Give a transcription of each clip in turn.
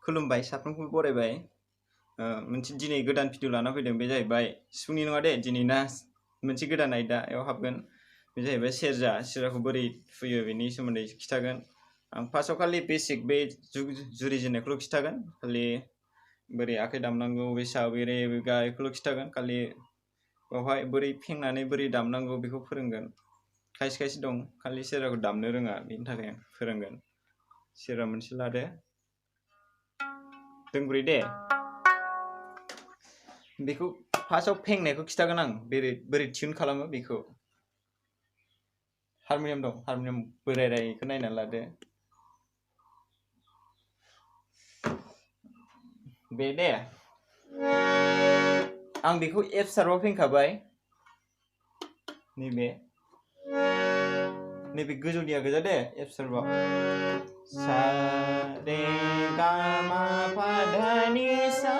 खुलुमबाय साफ्रोमखौबो बरायबाय मोनसे दिनै गोदान भिडिअ लाना फैदों बे जाहैबाय सिफुंनि नङा दे दिनैना मोनसे गोदान आयदायाव हाबगोन बे जाहैबाय सेरजाखौ बोरै फुयो बेनि सोमोन्दै खिथागोन आं फार्स्टआव खालि बेसिक बे जुरिजेननायखौल' खिथागोन खालि बोरै आखाइ दामनांगौ बे साबेरे बे गायखौल' खिथागोन खालि बावहाय बोरै फेंनानै बोरै दामनांगौ बेखौ फोरोंगोन खायसे दं खालि सेरजाखौ दामनो रोङा बेनि थाखाय आं फोरोंगोन सेरजा मोनसे लादो दोंब्रै दे बेखौ फार्स्टआव फेंनायखौ खिथागोन आं बोरै टिउन खालामो बेखौ हारमनियाम दं हारमनियाम बोरायरायखौ नायनानै लादो बे दे आं बेखौ एफ शार्पआव फेंखाबाय नैबे गोजौनिया गोजा दे एफ शार्पआव सा रे गा मा पा धा नि सा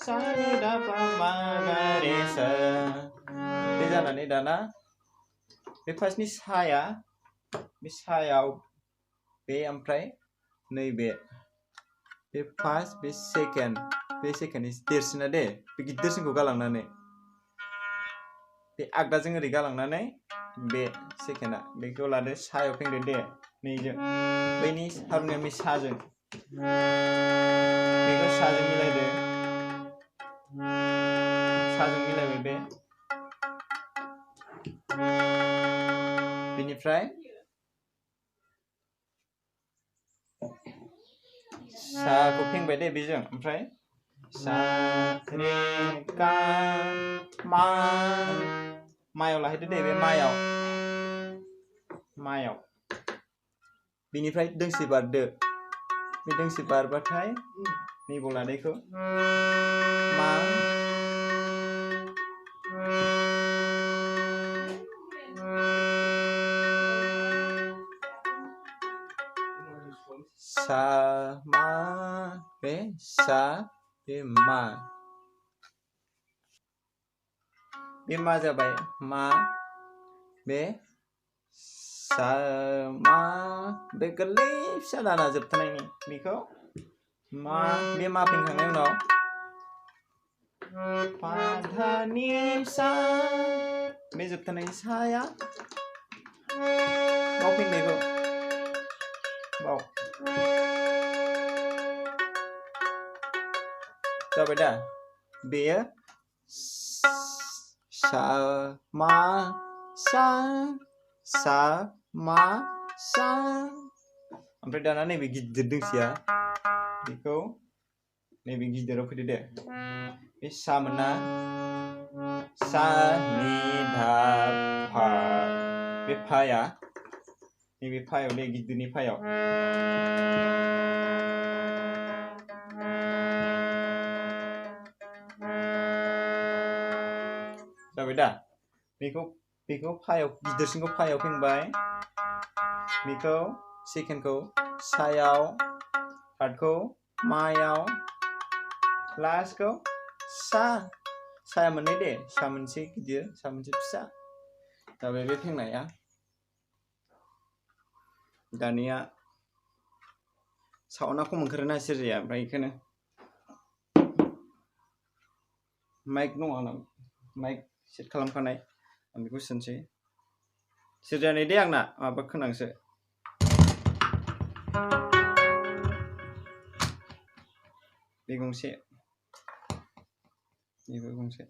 सा नि दा पा मा गा रे सा बे जानानै दाना बे फार्स्टनि साया बे सायाव बे ओमफ्राय नैबे बे फार्स्ट बे सेकेन्डनि देरसिना दे बे गिदिरसिनखौ गालांनानै बे आगदाजों ओरै गालांनानै बे सेकेन्डआ बेखौ लादो सायाव फेंदो दे नैजों बैनि हारमनियामनि साजों बेखौ साजों मिलायदो साजों मिलायबाय बे बेनिफ्राय साखौ फेंबाय दे बेजों ओमफ्राय सा रे गा मा मायाव लाहैदो दे बे मायाव बेनिफ्राय दोंसे बारदो बे दोंसे बारबाथाय नैबाव लानायखौ मा सा मा बे सा बे मा जाबाय मा बे सा मा बे गोरलै फिसा दाना जोबथानायनि बेखौ मा बे मा फेंखांनायनि उनाव पा धा नि सा बे जोबथानायनि साया बाव फेंनायखौ बाव जाबाय दा बेयो सा मा सा ओमफ्राय दाना नैबे गिदिर दोंसेया बेखौ नैबे गिदिराव फैदो दे बे सा मोनना सा नि धा फा बे फाया नैबे फायाव दे गिदिरनि फायाव जाबाय दा बेखौ फायाव गिदिरसिनखौ फायाव फेंबाय बेखौ सेकेन्डखौ सायाव थार्डखौ मायाव लास्टखौ साया मोननै दे सा मोनसे गिदिर सा मोनसे फिसा जाबाय बे फेंनाया दानिया साउन्डआ खम ओंखारोना सेरजाया ओमफ्राय बेखौनो माइक दङ आंनाव माइक सेट खालामखानाय आं बेखौ सोनोसै सेरजाया नै दे आंना माबा खोनांसो बे गंसे बेबो गंसे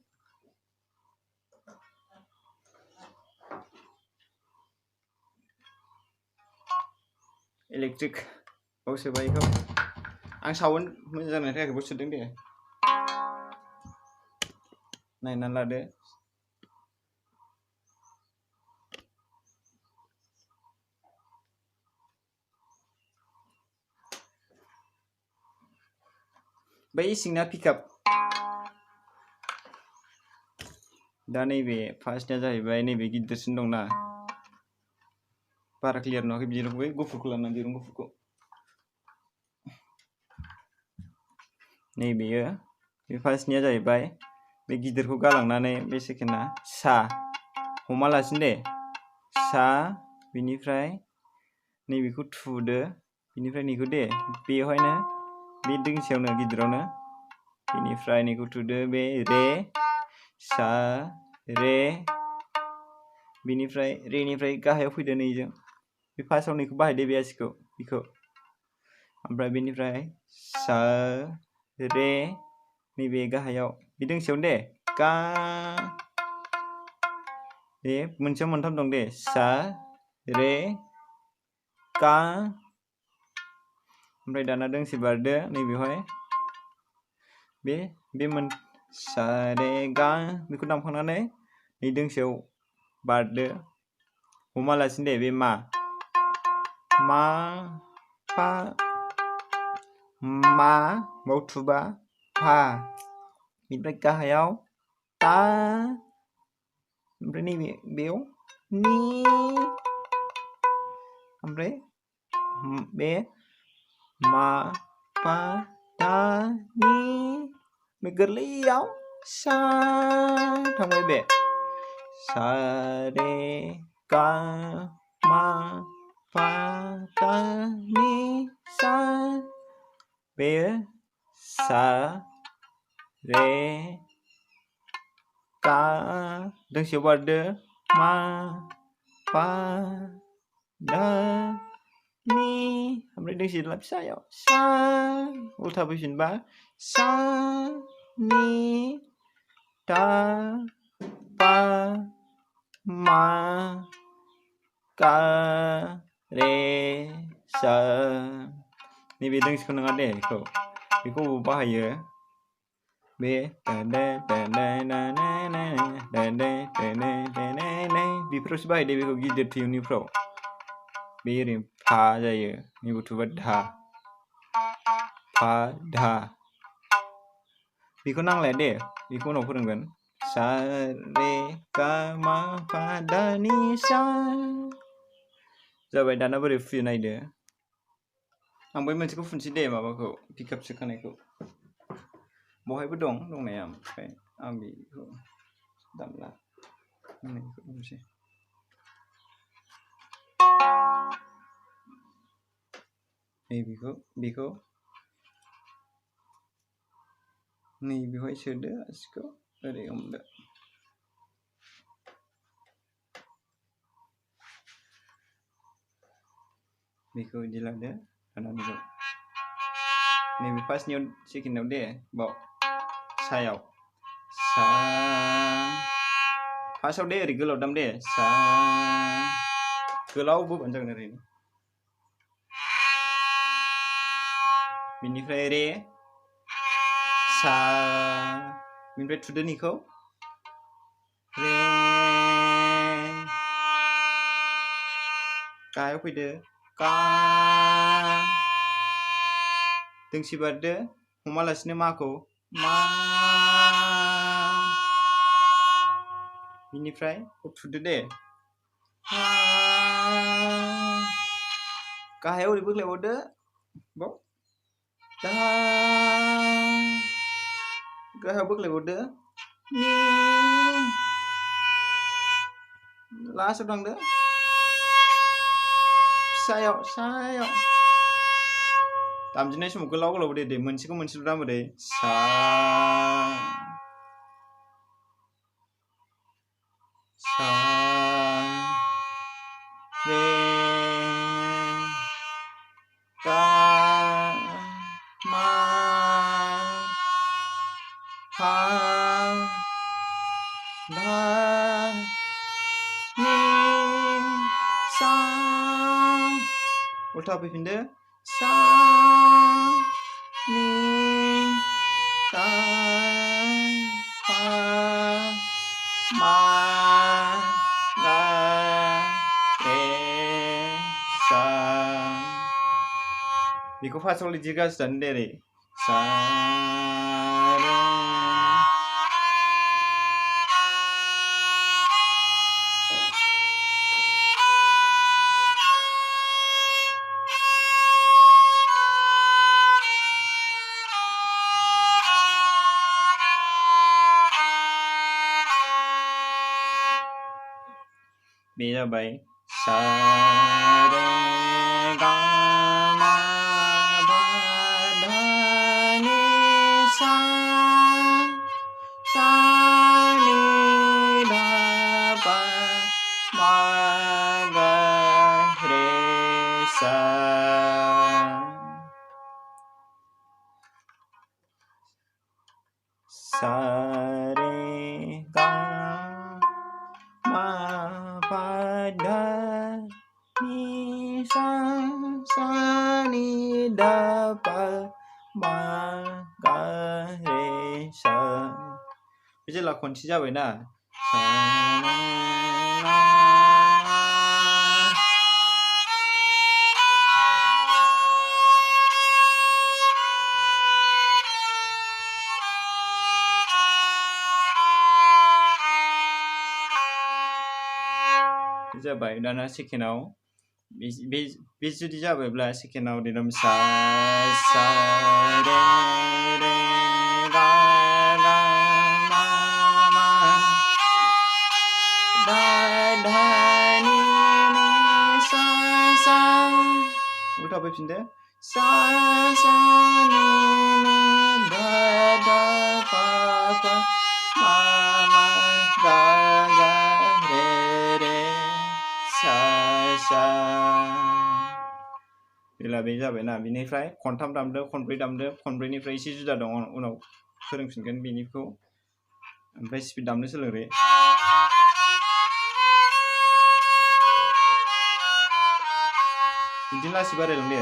इलेक्ट्रिक बाव सोबाय बेखौ आं साउन्ड मोजां जानायनि थाखाय बाव सोदों दे नायनानै लादो बै सिंना पिकआप दा नैबे फार्स्टनिया जाहैबाय नैबे गिदिरसिन दंना बारा क्लियार नुवाखै दिरुंखौ गुफुरखौ लाना दिरुं गुफुरखौ नैबेयो बे फार्स्टनिया जाहैबाय बे गिदिरखौ गालांनानै बे सेकेन्डआ सा हमालासिनो दे सा बिनिफ्राय नैबेखौ थुदो बिनिफ्राय नैखौ दे बेवहायनो बे दोंसेयावनो गिदिरावनो बेनिफ्राय नैखौ थुदो बे रे सा रे बेनिफ्राय रेनिफ्राय गाहायाव फैदो नैजों बे फार्स्टआव नैखौ बाहायदो बे आसिखौ बेखौ ओमफ्राय बेनिफ्राय सा रे नैबे गाहायाव बे दोंसेयावनो दे गा बे मोनसेयाव मोनथाम दं दे सा रे गा ओमफ्राय दाना दोंसे बारदो नैबेवहाय बे मोन सा रे गा बेखौ दामखांनानै नै दोंसेयाव बारदो हमालासिनो दे बे मा फा मा बाव थुबा फा बेनिफ्राय गाहायाव ता ओमफ्राय नैबे बेयाव नि ओमफ्राय बे मा फा ता नि बे गोरलैयाव सा थांबाय बे सा रे गा मा फा ता नि सा बेयो सा रे गा दोंसेयाव बारदो मा फा दा नि ओमफ्राय दोंसे फिसायाव सा उल्था फैफिनबा सा नि दा पा मा गा रे सा नैबे दोंसेखौ नङा दे बेखौ बाहायो बे बेफोरावसो बाहायदो बेखौ गिदिर टिउननिफ्राव बे ओरैनो फा जायो नैबे थुबा धा फा धा बेखौ नांलाया दे बेखौ उनाव फोरोंगोन सा रे गा मा फा दा नि सा जाबाय दाना बोरै फुयो नायदो आं बै मोनसेखौ फुनसै दे माबाखौ पिकआप सोखानायखौ बहायबो दं दंनाया ओमफ्राय आं बेखौ दामला बुंसै बेखौ नैबेवहाय सोदो आसिखौ ओरै हमदो बेखौ बिदि लादो दाना नैबे फार्स्टनियाव सेकेन्डआव दे बाव सायाव सा फार्स्टआव दे ओरै गोलाव दाम दे सा गोलाव बोबानो जागोन ओरैनो बेनिफ्राय रे सा बेनिफ्राय थुदो निखौ रे गाहायाव फैदो गा दोंसे बारदो हमालासिनो माखौ मा बिनिफ्राय थुदो दे गाहायाव ओरै बोख्लायबावदो बाव दा गाहायाव बोख्लायबावदो नि लास्टआव थांदो सायाव दामजेननाय समाव गोलाव गोलाव दे मोनसेखौ मोनसेल' दामो दे सा सा रे गा मा फा दा नि सा उल्था फैफिनदो सा नि दा पा मा गा रे सा बेखौ फार्स्टआव बिदि गाज्रि दानो दे ओरै सा रे बे जाबाय सा रे गा मा पा धा सा रे गा मा पा धा नि सा सा नि धा पा मा गा रे सा बे जेला खनसे जाबायना सा जाबाय दाना सेकेन्डआव बे जुदि जाबायब्ला सेकेन्डआव दिदोम सा सा रे रे गा गा मा मा धा धा नि नि सा सा उल्टा फैफिनदो सा सा नि नि धा धा पा पा मा मा गा गा रे रे सा सा बेला बे जाबायना बिनिफ्राय खनथाम दामदो खनब्रै दामदो खनब्रैनिफ्राय एसे जुदा दङ उनाव फोरोंफिनगोन बेनिखौ ओमफ्राय स्पिड दामनो सोलोंदो बिदिनो लासै बारायलांदो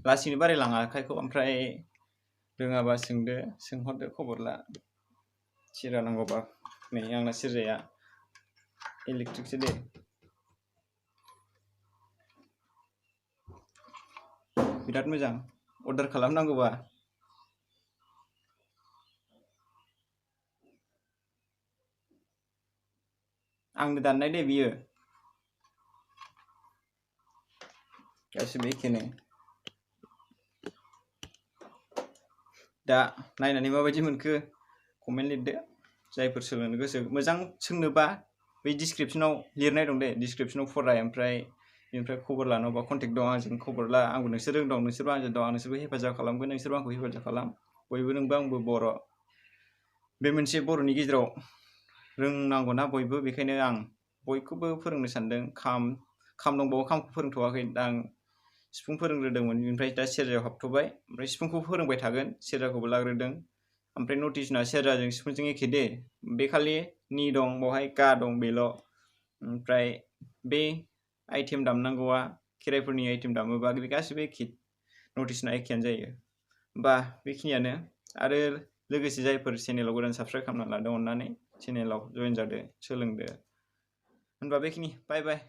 लासैनो बारायलाङा आखाइखौ ओमफ्राय रोङाबा सोंहरदो खबर ला सेरजा नांगौबा नै आंना सेरजाया इलेक्ट्रिकसो दे बिराद मोजां अर्डार खालामनांगौबा आंनो दाननाय दे बियो गासिबो एखेनो दा नायनानै माबायदि मोनखो कमेन्ट लिरदो जायफोर सोलोंनो गोसो मोजां सोंनोबा बै डिसक्रिपसनाव लिरनाय दं दे डिसक्रिपसनाव फराय ओमफ्राय बेनिफ्राय खबर लानोबा कन्टेक्ट दं आंजों खबर ला आंबो नोंसोर रोंदों नोंसोरबो आंजों दं आं नोंसोरबो हेफाजाब खालामगोन नोंसोरबो आंखौ हेफाजाब खालाम बयबो नोंबो आंबो बर' बे मोनसे बर'नि गेजेराव रोंनांगौना बयबो बेखायनो आं बयखौबो फोरोंनो सानदों खाम दंबावो खामखौ फोरोंथ'वाखै दा आं सिफुं फोरोंग्रोदोंमोन बेनिफ्राय दा सेरजायाव हाबथ'बाय ओमफ्राय सिफुंखौ फोरोंबाय थागोन सेरजाखौबो लाग्रोदों ओमफ्राय नटिसना सेरजाजों सिफुंजों एखे दे बे खालि नि दं बावहाय गा दं बेल' ओमफ्राय बे आइटेम दामनांगौआ खेराइफोरनि आइटेम दामोबा बे गासिबो एखे नटिसना एखेयानो जायो होमबा बेखिनियानो आरो लोगोसे जायफोर चेनेलाव गोदान साबस्क्राइब खालामना लादों अननानै चेनेलाव जइन जादो सोलोंदो होनबा बेखिनि बाय बाय